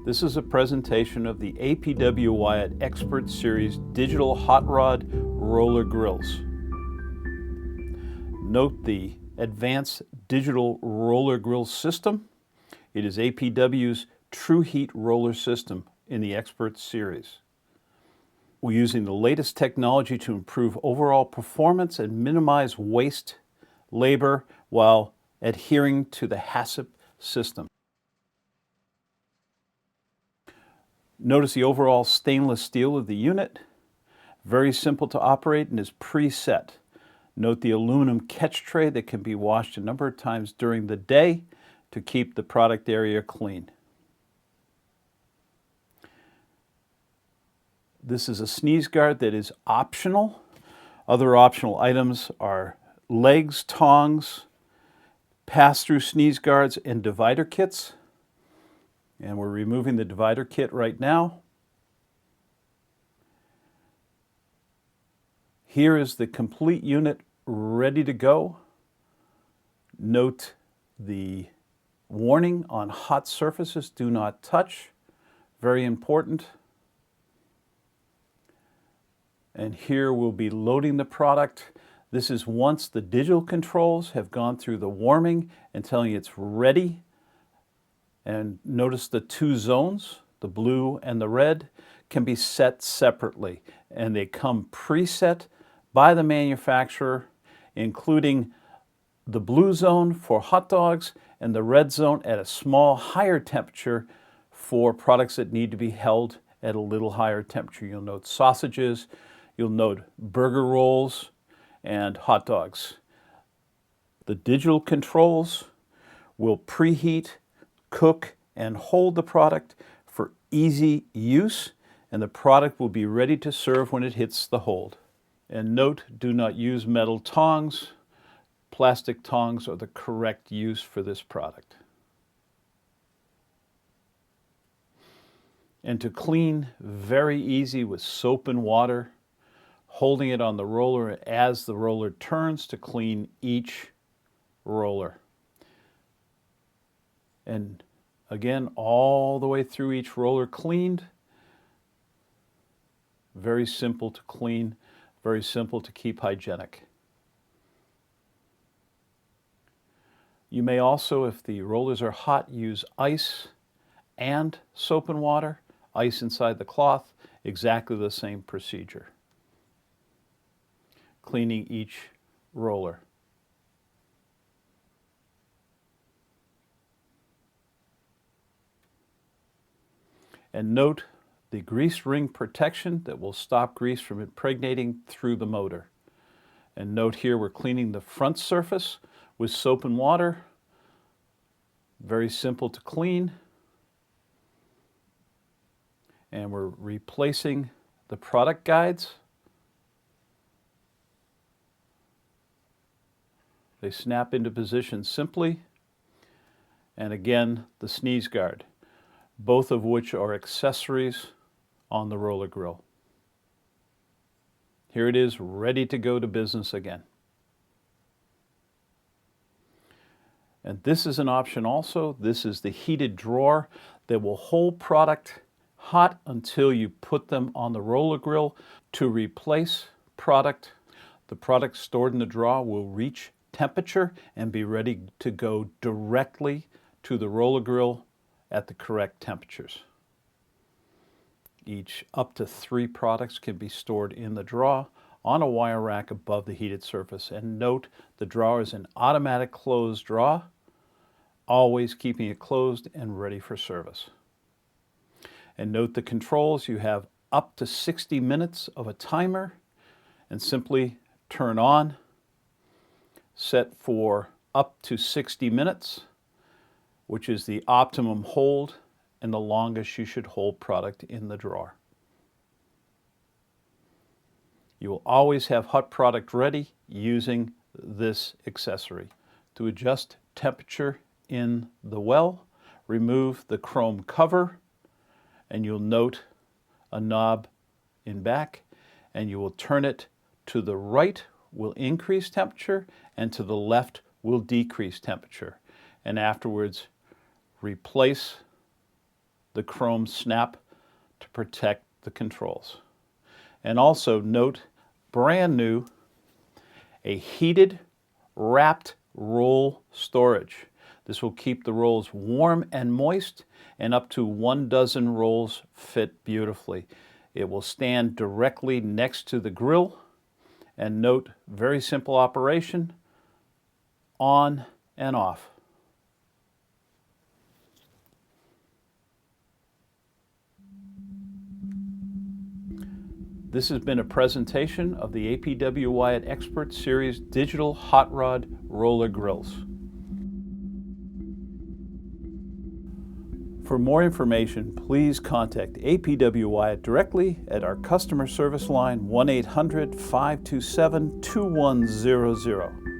This is a presentation of the APW Wyott Expert Series Digital Hot Rod Roller Grills. Note the Advanced Digital Roller Grill System. It is APW's True Heat Roller System in the Expert Series. We're using the latest technology to improve overall performance and minimize waste, labor, while adhering to the HACCP system. Notice the overall stainless steel of the unit. Very simple to operate and is preset. Note the aluminum catch tray that can be washed a number of times during the day to keep the product area clean. This is a sneeze guard that is optional. Other optional items are legs, tongs, pass-through sneeze guards, and divider kits. And we're removing the divider kit right now. Here is the complete unit ready to go. Note the warning on hot surfaces, do not touch. Very important. And here we'll be loading the product. This is once the digital controls have gone through the warming and telling you it's ready. And notice the two zones, the blue and the red, can be set separately. And they come preset by the manufacturer, including the blue zone for hot dogs and the red zone at a small higher temperature for products that need to be held at a little higher temperature. You'll note sausages, you'll note burger rolls, and hot dogs. The digital controls will preheat, cook, and hold the product for easy use, and the product will be ready to serve when it hits the hold. And note, do not use metal tongs. Plastic tongs are the correct use for this product. And to clean, very easy with soap and water, holding it on the roller as the roller turns to clean each roller. And again, all the way through each roller cleaned. Very simple to clean, very simple to keep hygienic. You may also, if the rollers are hot, use ice and soap and water, ice inside the cloth, exactly the same procedure. Cleaning each roller. And note the grease ring protection that will stop grease from impregnating through the motor. And note here we're cleaning the front surface with soap and water. Very simple to clean. And we're replacing the product guides. They snap into position simply. And again, the sneeze guard, both of which are accessories on the roller grill. Here it is, ready to go to business again. And this is an option also. This is the heated drawer that will hold product hot until you put them on the roller grill. To replace product, the product stored in the drawer will reach temperature and be ready to go directly to the roller grill at the correct temperatures. Each up to 3 products can be stored in the drawer on a wire rack above the heated surface. And note, the drawer is an automatic close drawer, always keeping it closed and ready for service. And note the controls, you have up to 60 minutes of a timer, and simply turn on, set for up to 60 minutes, which is the optimum hold and the longest you should hold product in the drawer. You will always have hot product ready using this accessory. To adjust temperature in the well, remove the chrome cover, and you'll note a knob in back, and you will turn it to the right will increase temperature, and to the left will decrease temperature. And afterwards, replace the chrome snap to protect the controls. And also note, brand new, a heated wrapped roll storage. This will keep the rolls warm and moist, and up to 1 dozen rolls fit beautifully. It will stand directly next to the grill. And note, very simple operation, on and off. This has been a presentation of the APW Wyott Expert Series Digital Hot Rod Roller Grills. For more information, please contact APW Wyott directly at our customer service line 1-800-527-2100.